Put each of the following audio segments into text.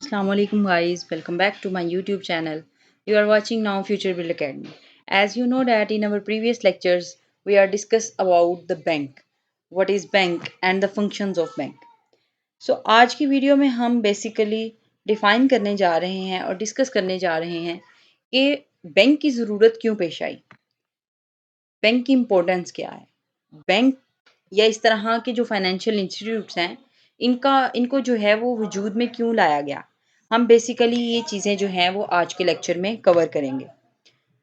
Assalamualaikum guys, welcome back to my YouTube channel. You are watching now Future Build Academy. As you know that in our previous lectures we are discussed about the bank, what is bank and the functions of bank. So आज की video में हम basically define करने जा रहे हैं और discuss करने जा रहे हैं कि बैंक की ज़रूरत क्यों पेश आई, बैंक की इम्पोर्टेंस क्या है, बैंक या इस तरह के जो फाइनेंशियल इंस्टीट्यूट्स हैं इनको जो है वो वजूद में क्यों लाया गया। हम बेसिकली ये चीज़ें जो हैं वो आज के लेक्चर में कवर करेंगे।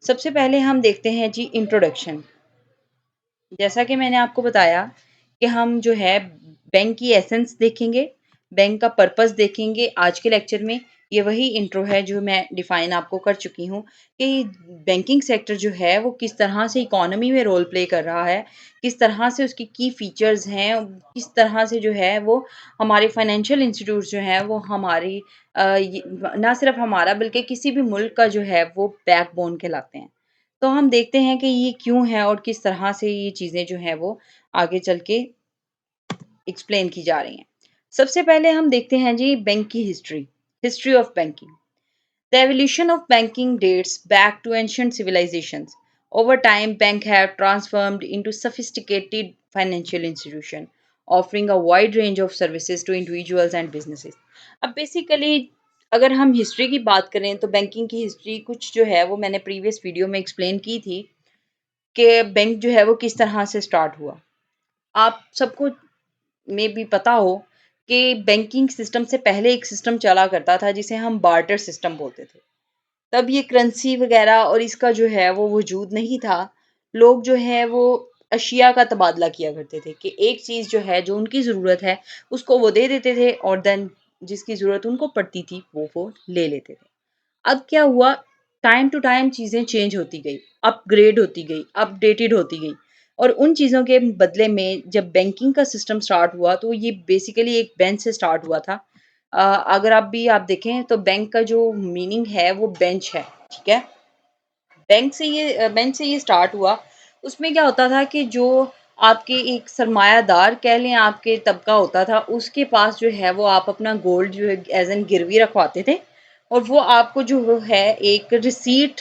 सबसे पहले हम देखते हैं जी इंट्रोडक्शन। जैसा कि मैंने आपको बताया कि हम जो है बैंक की एसेंस देखेंगे, बैंक का पर्पस देखेंगे आज के लेक्चर में। ये वही इंट्रो है जो मैं डिफाइन आपको कर चुकी हूँ कि बैंकिंग सेक्टर जो है वो किस तरह से इकोनॉमी में रोल प्ले कर रहा है, किस तरह से उसकी की फीचर्स हैं, किस तरह से जो है वो हमारे फाइनेंशियल इंस्टीट्यूट्स जो हैं वो हमारी ना सिर्फ हमारा बल्कि किसी भी मुल्क का जो है वो बैकबोन कहलाते हैं। तो हम देखते हैं कि ये क्यों है और किस तरह से ये चीज़ें जो हैं वो आगे चल के एक्सप्लेन की जा रही हैं। सबसे पहले हम देखते हैं जी बैंक की history, history of banking. The evolution of banking dates back to ancient civilizations. Over time, banks have transformed into sophisticated financial institutions, offering a wide range of services to individuals and businesses. अब basically अगर हम history की बात करें तो banking की history कुछ जो है वो मैंने प्रीवियस वीडियो में एक्सप्लेन की थी कि बैंक जो है वो किस तरह से स्टार्ट हुआ। आप सबको में भी पता हो कि बैंकिंग सिस्टम से पहले एक सिस्टम चला करता था जिसे हम बार्टर सिस्टम बोलते थे। तब ये करेंसी वगैरह और इसका जो है वो वजूद नहीं था। लोग जो है वो अशिया का तबादला किया करते थे कि एक चीज़ जो है जो उनकी ज़रूरत है उसको वो दे देते थे और देन जिसकी ज़रूरत उनको पड़ती थी वो ले लेते थे। अब क्या हुआ, टाइम टू टाइम चीज़ें चेंज होती गई, अपग्रेड होती गई, अपडेटेड होती गई और उन चीज़ों के बदले में जब बैंकिंग का सिस्टम स्टार्ट हुआ तो ये बेसिकली एक बेंच से स्टार्ट हुआ था। अगर आप देखें तो बैंक का जो मीनिंग है वो बेंच है, ठीक है? बैंक से ये स्टार्ट हुआ। उसमें क्या होता था कि जो आपके एक सरमायादार कह लें आपके तबका होता था, उसके पास जो है वो आप अपना गोल्ड जो है एज़ एन गिरवी रखवाते थे और वो आपको जो वो है एक रिसीट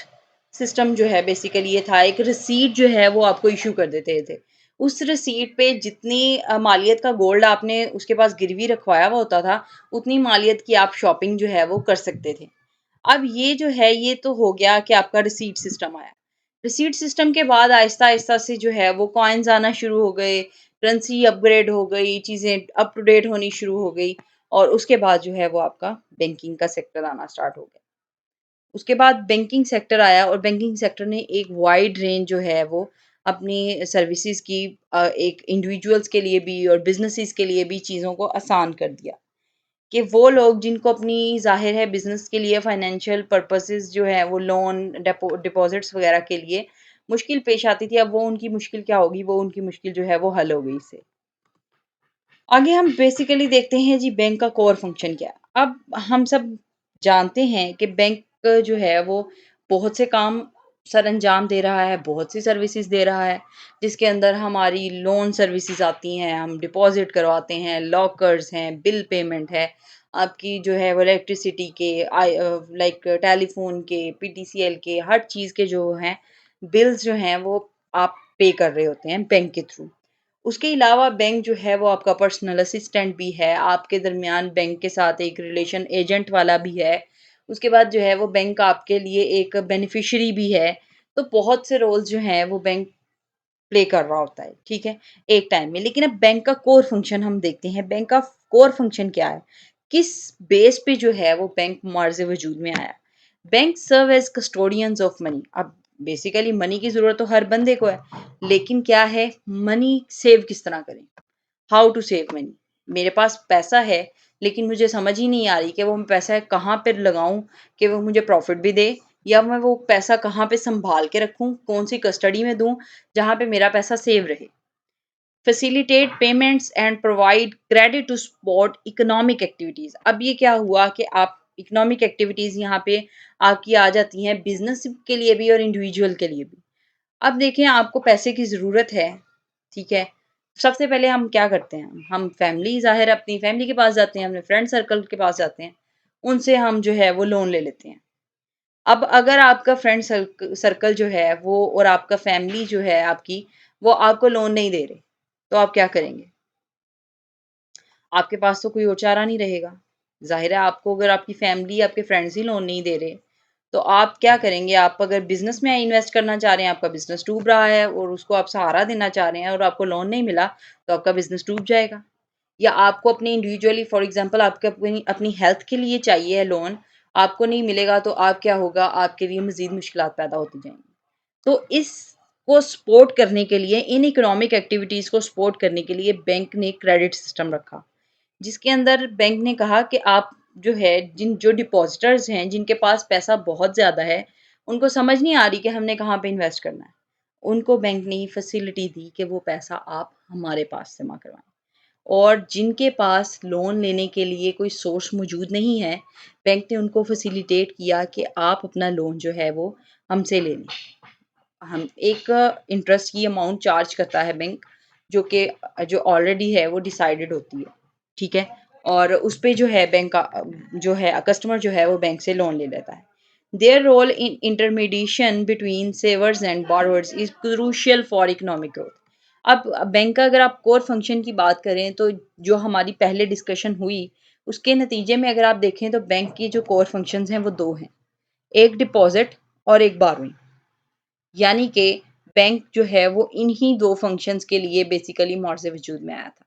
सिस्टम जो है बेसिकली ये था, एक रिसीट जो है वो आपको इश्यू कर देते थे। उस रिसीट पे जितनी मालियत का गोल्ड आपने उसके पास गिरवी रखवाया हुआ होता था, उतनी मालियत की आप शॉपिंग जो है वो कर सकते थे। अब ये जो है ये तो हो गया कि आपका रिसीट सिस्टम आया। रिसीट सिस्टम के बाद आहिस्ता-आहिस्ता से जो है वो कॉइन्स आना शुरू हो गए, करेंसी अपग्रेड हो गई, चीज़ें अप टू डेट होनी शुरू हो गई और उसके बाद जो है वो आपका बैंकिंग का सेक्टर आना स्टार्ट हो गया। उसके बाद बैंकिंग सेक्टर आया और बैंकिंग सेक्टर ने एक वाइड रेंज जो है वो अपनी सर्विसेज़ की एक इंडिविजुअल्स के लिए भी और बिज़नेसेस के लिए भी चीज़ों को आसान कर दिया। कि वो लोग जिनको अपनी ज़ाहिर है बिज़नेस के लिए फाइनेंशियल पर्पसेस जो है वो लोन डिपॉजिट्स वगैरह के लिए मुश्किल पेश आती थी, अब वो उनकी मुश्किल क्या होगी, वो उनकी मुश्किल जो है वो हल हो गई इससे। आगे हम बेसिकली देखते हैं जी बैंक का कोर फंक्शन क्या है। अब हम सब जानते हैं कि बैंक जो है वो बहुत से काम सरअंजाम दे रहा है, बहुत सी सर्विसेज दे रहा है, जिसके अंदर हमारी लोन सर्विसेज आती हैं, हम डिपॉजिट करवाते हैं, लॉकर्स हैं, बिल पेमेंट है, आपकी जो है वो इलेक्ट्रिसिटी के लाइक टेलीफोन के, पीटीसीएल के, हर चीज़ के जो हैं बिल्स जो हैं वो आप पे कर रहे होते हैं बैंक के थ्रू। उसके अलावा बैंक जो है वो आपका पर्सनल असिस्टेंट भी है, आपके दरमियान बैंक के साथ एक रिलेशन एजेंट वाला भी है। उसके बाद जो है वो बैंक आपके लिए एक बेनिफिशियरी भी है। तो बहुत से रोल्स जो हैं वो बैंक प्ले कर रहा होता है, ठीक है? एक टाइम में। लेकिन अब बैंक का कोर फंक्शन हम देखते हैं, बैंक का कोर फंक्शन क्या है? किस बेस पे जो है वो बैंक मार्ज़ वजूद में आया? Bank serve as custodians of money. अब बेसिकली मनी की ज़रूरत तो हर बंदे को है, लेकिन क्या है मनी सेव किस तरह करें? How to save money? मेरे पास पैसा है, लेकिन मुझे समझ ही नहीं आ रही कि वो मैं पैसा कहाँ पे लगाऊँ कि वो मुझे प्रॉफ़िट भी दे या मैं वो पैसा कहाँ पे सँभाल के रखूँ, कौन-सी कस्टडी में दूँ, जहाँ पे मेरा पैसा सेव रहे। Facilitate payments and provide credit to support economic activities. अब ये क्या हुआ कि आप इकोनॉमिक एक्टिविटीज़ यहाँ पे आपकी आ जाती हैं बिज़नेस के लिए भी और इंडिविजुअल के लिए भी। अब देखें आपको पैसे की ज़रूरत है, ठीक है? सबसे पहले हम क्या करते हैं? हम फैमिली ज़ाहिर है अपनी फैमिली के पास जाते हैं, अपने फ्रेंड सर्कल के पास जाते हैं। उनसे हम जो है वो लोन ले लेते हैं। अब अगर आपका फ्रेंड सर्कल जो है वो और आपका फैमिली जो है आपकी, वो आपको लोन नहीं दे रहे, तो आप क्या करेंगे? आपके पास तो कोई और चारा नहीं रहेगा। ज़ाहिर है आपको अगर आपकी फैमिली, आपके फ्रेंड्स ही लोन नहीं दे रहे, तो आप क्या करेंगे? आप अगर बिज़नेस में इन्वेस्ट करना चाह रहे हैं, आपका बिज़नेस डूब रहा है और उसको आप सहारा देना चाह रहे हैं और आपको लोन नहीं मिला, तो आपका बिज़नेस डूब जाएगा। या आपको अपनी इंडिविजुअली फॉर एग्ज़ाम्पल आपको अपनी अपनी हेल्थ के लिए चाहिए है लोन, आपको नहीं मिलेगा तो आप क्या होगा? आपके लिए मज़ीद मुश्किलात पैदा होती जाएँगी। तो इसको सपोर्ट करने के लिए, इन इकोनॉमिक एक्टिविटीज़ को सपोर्ट करने के लिए बैंक ने क्रेडिट सिस्टम रखा। जिसके अंदर बैंक ने कहा कि आप जो है जो डिपॉजिटर्स हैं, जिनके पास पैसा बहुत ज़्यादा है, उनको समझ नहीं आ रही कि हमने कहाँ पे इन्वेस्ट करना है। उनको बैंक ने फैसिलिटी दी कि वो पैसा आप हमारे पास जमा करवाएँ। और जिनके पास लोन लेने के लिए कोई सोर्स मौजूद नहीं है, बैंक ने उनको फैसिलिटेट किया कि आप अपना लोन जो है वो हमसे ले लें। हम एक इंटरेस्ट की अमाउंट चार्ज करता है बैंक, जो कि जो ऑलरेडी है वो डिसाइडेड होती है, ठीक है? और उस पे जो है बैंक का जो है कस्टमर जो है वो बैंक से लोन ले लेता है। Their role in intermediation between savers and borrowers is crucial for economic growth. अब बैंक का अगर आप कोर फंक्शन की बात करें तो जो हमारी पहले डिस्कशन हुई, उसके नतीजे में अगर आप देखें तो बैंक की जो कोर फंक्शंस हैं वो 2 हैं। एक डिपॉज़िट और एक बोरोइंग। यानी कि बैंक जो है वो इन्हीं 2 फंक्शंस के लिए बेसिकली मौर वजूद में आया था।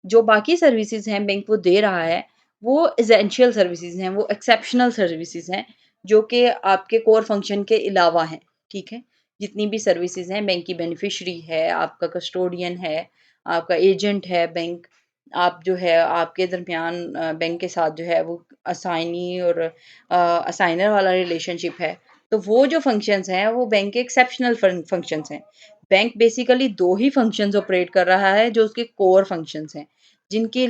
जो बाकी सर्विसेज़ हैं बैंक वो दे रहा है, वो एसेंशियल सर्विसेज़ हैं, वो एक्सेप्शनल सर्विसेज़ हैं, जो कि आपके कोर फंक्शन के अलावा हैं, ठीक है? जितनी भी सर्विसेज़ हैं, बैंक की बेनिफिशियरी है, आपका कस्टोडियन है, आपका एजेंट है बैंक, आप जो है आपके दरमियान बैंक के साथ जो है वो असाइनी और असाइनर वाला रिलेशनशिप है। तो वो जो फंक्शंस हैं, वो बैंक के एक्सेप्शनल फंक्शंस हैं। बैंक बेसिकली 2 ही फंक्शंस ऑपरेट कर रहा है, जो उसके कोर फंक्शंस हैं। जिनके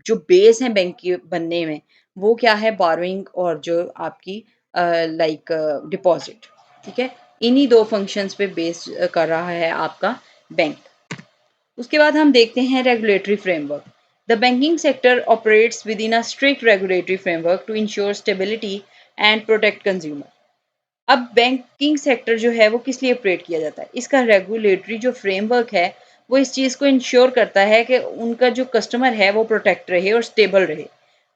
जो बेस हैं बैंक के बनने में, वो क्या है बोरोइंग और जो आपकी लाइक डिपॉज़िट, ठीक है? इन्हीं 2 फंक्शंस पे बेस कर रहा है आपका बैंक। उसके बाद हम देखते हैं regulatory framework. The banking sector operates within a strict regulatory framework to ensure stability and protect consumer. अब बैंकिंग सेक्टर जो है वो किस लिए ऑपरेट किया जाता है? इसका रेगुलेटरी जो फ्रेमवर्क है, वो इस चीज़ को इंश्योर करता है कि उनका जो कस्टमर है वो प्रोटेक्ट रहे और स्टेबल रहे।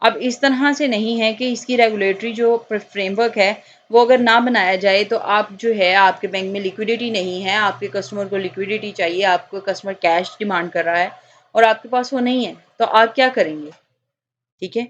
अब इस तरह से नहीं है कि इसकी रेगुलेटरी जो फ्रेमवर्क है, वो अगर ना बनाया जाए तो आप जो है आपके बैंक में लिक्विडिटी नहीं है, आपके कस्टमर को लिक्विडिटी चाहिए, आपको कस्टमर कैश डिमांड कर रहा है और आपके पास वो नहीं है, तो आप क्या करेंगे? ठीक है?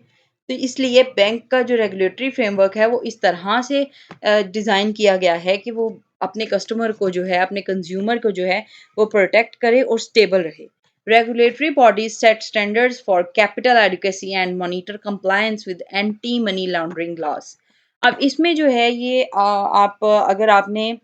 तो इसलिए बैंक का जो रेगुलेटरी फ्रेमवर्क है वो इस तरह से डिज़ाइन किया गया है कि वो अपने कस्टमर को जो है, अपने कंज़्यूमर को जो है, वो प्रोटेक्ट करे और स्टेबल रहे। Regulatory bodies set standards for capital adequacy and monitor compliance with anti money laundering laws. अब इसमें जो है ये आप अगर आपने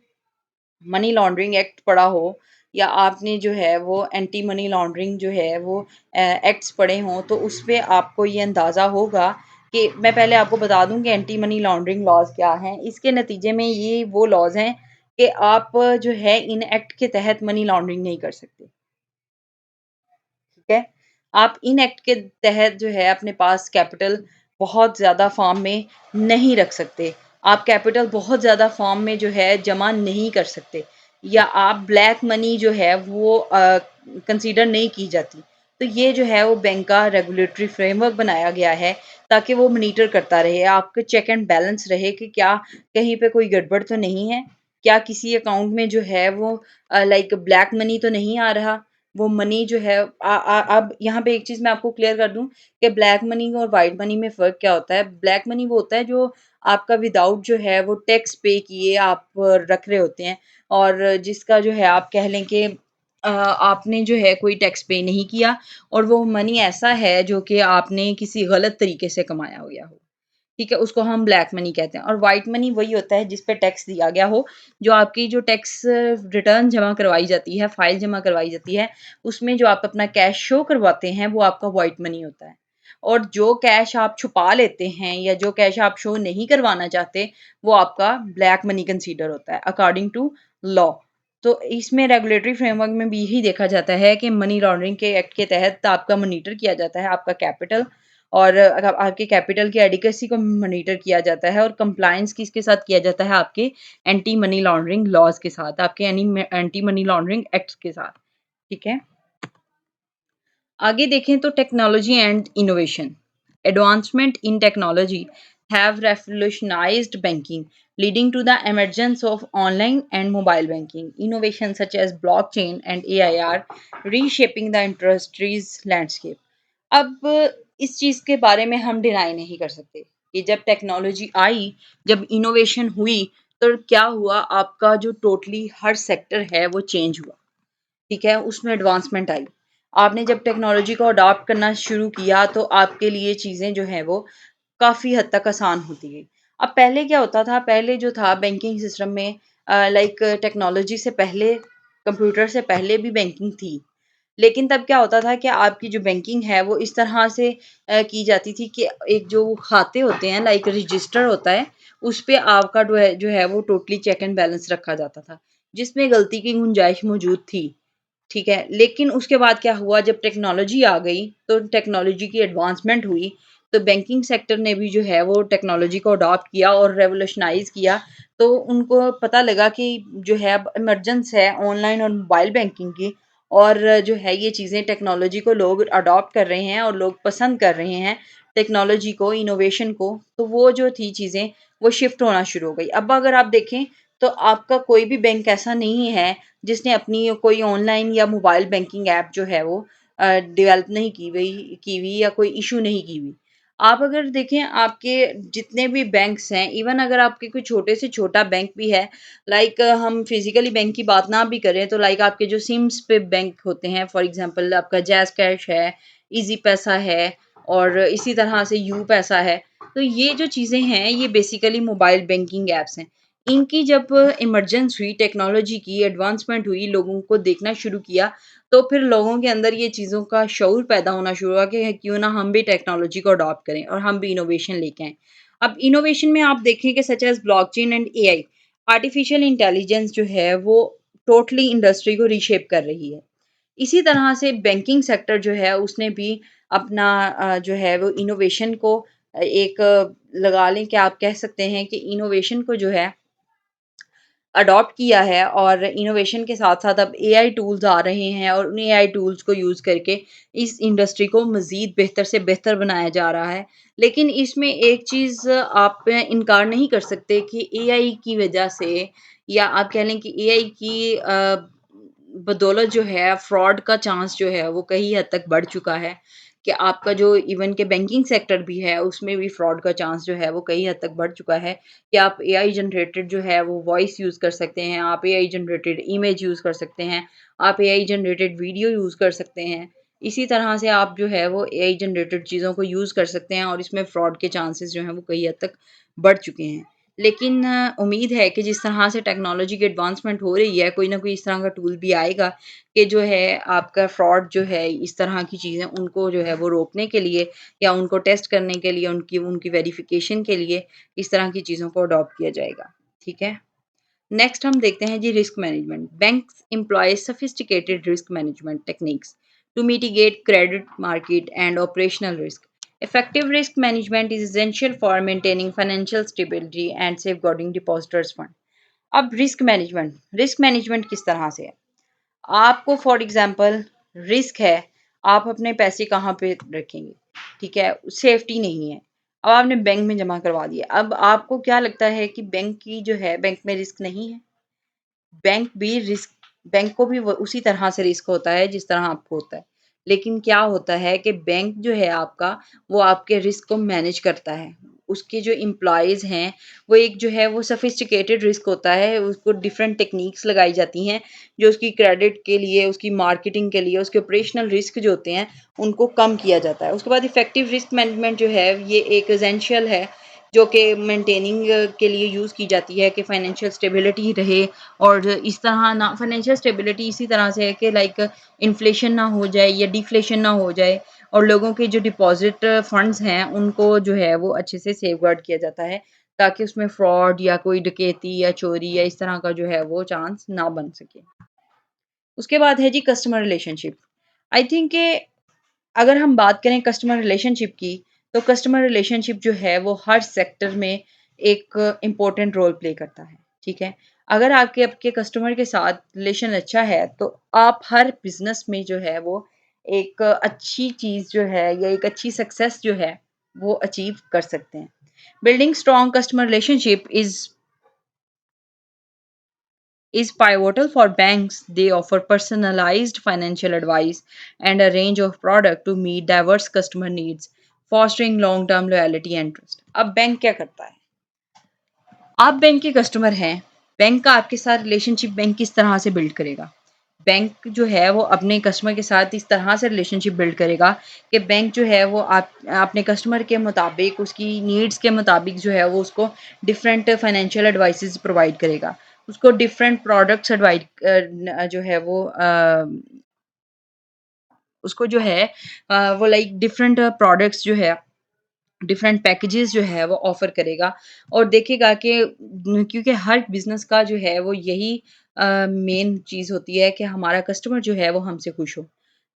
मनी लॉन्ड्रिंग एक्ट पढ़ा हो या आपने जो है वो एंटी मनी लॉन्ड्रिंग जो है वो एक्ट्स पढ़े हों तो उस पे आपको ये अंदाज़ा होगा कि मैं पहले आपको बता दूं कि एंटी मनी लॉन्ड्रिंग लॉज क्या हैं। इसके नतीजे में ये वो लॉज हैं कि आप जो है इन एक्ट के तहत मनी लॉन्ड्रिंग नहीं कर सकते, ठीक है? आप इन एक्ट के तहत जो है अपने पास कैपिटल बहुत ज़्यादा फॉर्म में नहीं रख सकते। आप कैपिटल बहुत ज़्यादा फॉर्म में जो है जमा नहीं कर सकते या आप ब्लैक मनी जो है वो कंसीडर नहीं की जाती। तो ये जो है वो बैंक का रेगुलेटरी फ्रेमवर्क बनाया गया है ताकि वो मॉनिटर करता रहे, आपके चेक एंड बैलेंस रहे कि क्या कहीं पे कोई गड़बड़ तो नहीं है? क्या किसी अकाउंट में जो है वो लाइक ब्लैक मनी तो नहीं आ रहा? वो मनी जो है अब यहाँ पे एक चीज़ मैं आपको क्लियर कर दूँ कि ब्लैक मनी और व्हाइट मनी में फ़र्क क्या होता है? ब्लैक मनी वो होता है जो आपका विदाउट जो है वो टैक्स पे किए आप रख रहे होते हैं और जिसका जो है आप कह लें कि आपने जो है कोई टैक्स पे नहीं किया और वो मनी ऐसा है जो कि आपने किसी गलत तरीके से कमाया हो गया हो। ठीक है, उसको हम ब्लैक मनी कहते हैं और व्हाइट मनी वही होता है जिस पे टैक्स दिया गया हो, जो आपकी जो टैक्स रिटर्न जमा करवाई जाती है, फाइल जमा करवाई जाती है, उसमें जो आप अपना कैश शो करवाते हैं, वो आपका व्हाइट मनी होता है। और जो कैश आप छुपा लेते हैं या जो कैश आप शो नहीं करवाना चाहते, वो आपका ब्लैक मनी कंसीडर होता है अकॉर्डिंग टू लॉ। तो इसमें रेगुलेटरी फ्रेमवर्क में भी यही देखा जाता है कि मनी लॉन्ड्रिंग के एक्ट के तहत आपका मॉनिटर किया जाता है, आपका कैपिटल और आपके कैपिटल की एडिक्वेसी को मॉनिटर किया जाता है, और कंप्लायंस किसके साथ किया जाता है? आपके एंटी मनी लॉन्ड्रिंग लॉज के साथ, आपके एंटी मनी लॉन्ड्रिंग एक्ट के साथ। ठीक है। आगे देखें तो technology and innovation. Advancement in technology have revolutionized banking, leading to the emergence of online and mobile banking. Innovations such as blockchain and AI are reshaping the industry's landscape. अब इस चीज के बारे में हम डिनाई नहीं कर सकते कि जब टेक्नोलॉजी आई, जब इनोवेशन हुई, तो क्या हुआ, आपका जो टोटली हर सेक्टर है वो चेंज हुआ। ठीक है, उसमें एडवांसमेंट आई। आपने जब टेक्नोलॉजी को अडॉप्ट करना शुरू किया तो आपके लिए चीज़ें जो हैं वो काफ़ी हद तक आसान होती गई। अब पहले क्या होता था, पहले जो था बैंकिंग सिस्टम में, लाइक टेक्नोलॉजी से पहले, कंप्यूटर से पहले भी बैंकिंग थी। लेकिन तब क्या होता था कि आपकी जो बैंकिंग है वो इस तरह से की जाती थी कि एक जो खाते होते हैं, लाइक रजिस्टर होता है, उस पे आपका जो है वो टोटली चेक एंड बैलेंस रखा जाता था, जिसमें गलती की गुंजाइश मौजूद थी। ठीक है, लेकिन उसके बाद क्या हुआ, जब टेक्नोलॉजी आ गई, तो टेक्नोलॉजी की एडवांसमेंट हुई, तो बैंकिंग सेक्टर ने भी जो है वो टेक्नोलॉजी को अडॉप्ट किया और रेवोल्यूशनाइज किया। तो उनको पता लगा कि जो है अब इमरजेंस है ऑनलाइन और मोबाइल बैंकिंग की, और जो है ये चीज़ें टेक्नोलॉजी को लोग अडॉप्ट कर रहे हैं और लोग पसंद कर रहे हैं टेक्नोलॉजी को, इनोवेशन को। तो वो जो थी चीज़ें, वो शिफ्ट होना शुरू हो गई। अब अगर आप देखें तो आपका कोई भी बैंक ऐसा नहीं है जिसने अपनी कोई ऑनलाइन या मोबाइल बैंकिंग ऐप जो है वो डेवलप नहीं की हुई या कोई इशू नहीं की हुई। आप अगर देखें, आपके जितने भी बैंक्स हैं, इवन अगर आपके कोई छोटे से छोटा बैंक भी है, लाइक हम फिजिकली बैंक की बात ना भी करें, तो लाइक आपके जो सिम्स पे बैंक होते हैं, फॉर एग्जांपल आपका जैज़ कैश है, इजी पैसा है, और इसी तरह से यू पैसा है। तो ये जो चीज़ें हैं, ये बेसिकली मोबाइल बैंकिंग ऐप्स हैं। इनकी जब इमरजेंस हुई, टेक्नोलॉजी की एडवांसमेंट हुई, लोगों को देखना शुरू किया, तो फिर लोगों के अंदर ये चीज़ों का शऊर पैदा होना शुरू हुआ कि क्यों ना हम भी टेक्नोलॉजी को अडॉप्ट करें और हम भी इनोवेशन लेके आएँ। अब इनोवेशन में आप देखें कि such as blockchain and AI, artificial intelligence जो है वो टोटली इंडस्ट्री को रीशेप कर रही है। इसी तरह से बैंकिंग सेक्टर जो है उसने भी अपना जो है वो इनोवेशन को एक लगा लें कि आप कह सकते हैं कि इनोवेशन को जो है अडॉप्ट किया है, और इनोवेशन के साथ-साथ अब एआई टूल्स आ रहे हैं, और उन एआई टूल्स को यूज़ करके इस इंडस्ट्री को मज़ीद बेहतर से बेहतर बनाया जा रहा है। लेकिन इसमें एक चीज़ आप इनकार नहीं कर सकते कि एआई की वजह से, या आप कह लें कि एआई की बदौलत जो है फ्रॉड का चांस जो है वो कई हद तक बढ़ चुका है, कि आपका जो इवन के बैंकिंग सेक्टर भी है उसमें भी फ्रॉड का चांस जो है वो कई हद तक बढ़ चुका है, कि आप एआई जनरेटेड जो है वो वॉइस यूज़ कर सकते हैं, आप एआई जनरेटेड इमेज यूज़ कर सकते हैं, आप एआई जनरेटेड वीडियो यूज़ कर सकते हैं। इसी तरह से आप जो है वो एआई जनरेटेड चीज़ों को यूज़ कर सकते हैं, और इसमें फ्रॉड के चांसेस जो हैं वो कई हद तक बढ़ चुके हैं। लेकिन उम्मीद है कि जिस तरह से टेक्नोलॉजी की एडवांसमेंट हो रही है, कोई ना कोई इस तरह का टूल भी आएगा कि जो है आपका फ्रॉड जो है, इस तरह की चीज़ें उनको जो है वो रोकने के लिए, या उनको टेस्ट करने के लिए, उनकी उनकी वेरिफ़िकेशन के लिए इस तरह की चीज़ों को अडॉप्ट किया जाएगा। ठीक है? नेक्स्ट हम देखते हैं जी risk management. Banks employ sophisticated risk management techniques to mitigate credit, market and operational risk. Effective risk management is essential for maintaining financial stability and safeguarding depositors' fund. अब रिस्क मैनेजमेंट किस तरह से है? आपको फॉर एग्जांपल रिस्क है, आप अपने पैसे कहाँ पे रखेंगे? ठीक है, सेफ्टी नहीं है। अब आपने बैंक में जमा करवा दिया। अब आपको क्या लगता है कि बैंक में रिस्क नहीं है? बैंक भी रिस्क बैंक को भी उसी तरह से रिस्क होता है जिस तरह आपको होता है। लेकिन क्या होता है कि बैंक जो है आपका, वो आपके रिस्क को मैनेज करता है। उसके जो एम्प्लॉइज़ हैं, वो एक जो है वो सोफिस्टिकेटेड रिस्क होता है, उसको डिफरेंट टेक्नीक्स लगाई जाती हैं, जो उसकी क्रेडिट के लिए, उसकी मार्केटिंग के लिए, उसके ऑपरेशनल रिस्क जो होते हैं, उनको कम किया जाता है। उसके बाद इफेक्टिव रिस्क मैनेजमेंट जो है, ये एक एसेंशियल है, जो कि मेंटेनिंग के लिए यूज़ की जाती है कि फाइनेंशियल स्टेबिलिटी रहे, और इस तरह ना फाइनेंशियल स्टेबिलिटी इसी तरह से है कि लाइक इन्फ्लेशन ना हो जाए या डिफ्लेशन ना हो जाए, और लोगों के जो डिपॉजिट फंड्स हैं उनको जो है वो अच्छे से सेफगार्ड किया जाता है, ताकि उसमें फ्रॉड या कोई डकैती या चोरी या इस तरह का जो है वो चांस ना बन सके। उसके बाद है जी कस्टमर रिलेशनशिप। आई थिंक कि अगर हम बात करें कस्टमर रिलेशनशिप की, तो कस्टमर रिलेशनशिप जो है वो हर सेक्टर में एक इम्पोर्टेंट रोल प्ले करता है। ठीक है? अगर आपके आपके कस्टमर के साथ रिलेशन अच्छा है तो आप हर बिज़नेस में जो है वो एक अच्छी चीज़ जो है या एक अच्छी सक्सेस जो है वो अचीव कर सकते हैं। Building strong customer relationship is pivotal for banks. They offer personalized financial advice and a range of product to meet diverse customer needs, fostering long-term loyalty and trust. अब बैंक क्या करता है? आप बैंक के customer हैं, bank का आपके साथ रिलेशनशिप बैंक किस तरह से बिल्ड करेगा? बैंक जो है वो अपने कस्टमर के साथ इस तरह से रिलेशनशिप बिल्ड करेगा कि बैंक जो है वो आप अपने कस्टमर के मुताबिक उसकी नीड्स के मुताबिक जो है वो उसको डिफरेंट फाइनेंशियल एडवाइसेस प्रोवाइड करेगा। उसको डिफरेंट प्रोडक्ट्स जो है उसको जो है वो लाइक डिफरेंट प्रोडक्ट्स जो है डिफरेंट पैकेजेस जो है वो ऑफर करेगा और देखेगा कि क्योंकि हर बिजनेस का जो है वो यही मेन चीज़ होती है कि हमारा कस्टमर जो है वो हमसे खुश हो।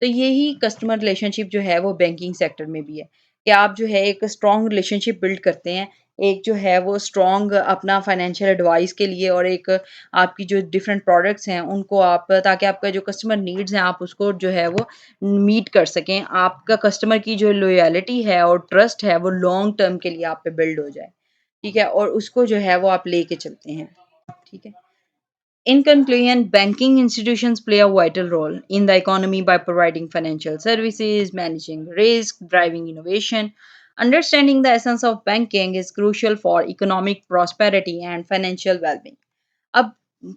तो यही कस्टमर रिलेशनशिप जो है वो बैंकिंग सेक्टर में भी है कि आप जो है एक स्ट्रॉन्ग रिलेशनशिप बिल्ड करते हैं। एक जो है वो स्ट्रॉन्ग अपना फाइनेंशियल एडवाइस के लिए और एक आपकी जो डिफरेंट प्रोडक्ट्स हैं उनको आप ताकि आपका जो कस्टमर नीड्स हैं आप उसको जो है वो मीट कर सकें। आपका कस्टमर की जो लॉयल्टी है और ट्रस्ट है वो लॉन्ग टर्म के लिए आप पे बिल्ड हो जाए। ठीक है? और उसको जो है वो आप लेके चलते हैं। ठीक है? In conclusion, banking institutions play a vital role in the economy by providing financial services, managing risk, driving innovation. Understanding the essence of banking is crucial for economic prosperity and financial well being. अब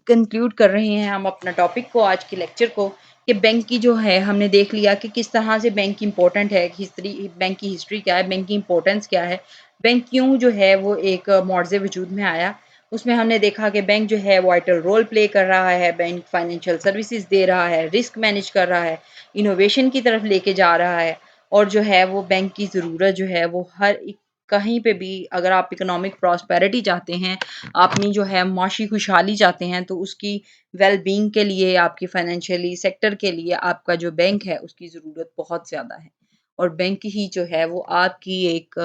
conclude कर रहे हैं हम अपना topic को आज के lecture को कि बैंक की जो है हमने देख लिया कि किस तरह से बैंक इम्पोर्टेंट है हिस्ट्री बैंक की हिस्ट्री क्या है बैंक की इम्पोर्टेंस क्या है बैंक क्यों जो है वो एक मौर्जे वजूद में आया उसमें हमने देखा कि बैंक जो है वाइटल रोल प्ले कर रहा है बैंक फाइनेंशियल सर्विसेज दे रहा है रिस्क मैनेज कर रहा है इनोवेशन की तरफ लेके जा रहा है और जो है वो बैंक की ज़रूरत जो है वो हर एक कहीं पे भी अगर आप इकोनॉमिक प्रॉस्पेरिटी चाहते हैं अपनी जो है माशी खुशहाली चाहते हैं तो उसकी वेल बीइंग के लिए आपकी फाइनेंशियली सेक्टर के लिए आपका जो बैंक है उसकी ज़रूरत बहुत ज़्यादा है और बैंक ही जो है वो आपकी एक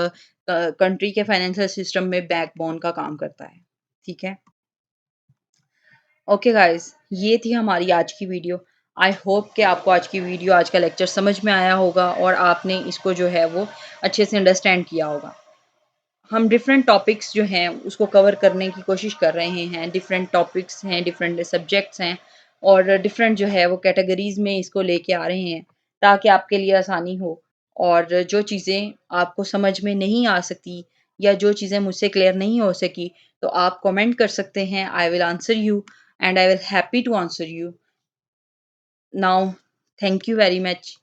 कंट्री के फाइनेंशियल सिस्टम में बैकबोन का काम करता है। ठीक है? ओके गाइस, ये थी हमारी आज की वीडियो। आई होप कि आपको आज की वीडियो आज का लेक्चर समझ में आया होगा और आपने इसको जो है वो अच्छे से अंडरस्टैंड किया होगा। हम डिफरेंट टॉपिक्स जो हैं उसको कवर करने की कोशिश कर रहे हैं। डिफरेंट टॉपिक्स हैं, डिफरेंट सब्जेक्ट्स हैं और डिफरेंट जो है वो कैटेगरीज़ में इसको लेके आ रहे हैं ताकि आपके लिए आसानी हो और जो चीज़ें आपको समझ में नहीं आ सकती या जो चीज़ें मुझसे क्लियर नहीं हो सकी तो आप कमेंट कर सकते हैं। I will answer you and I will happy to answer you. Now thank you very much.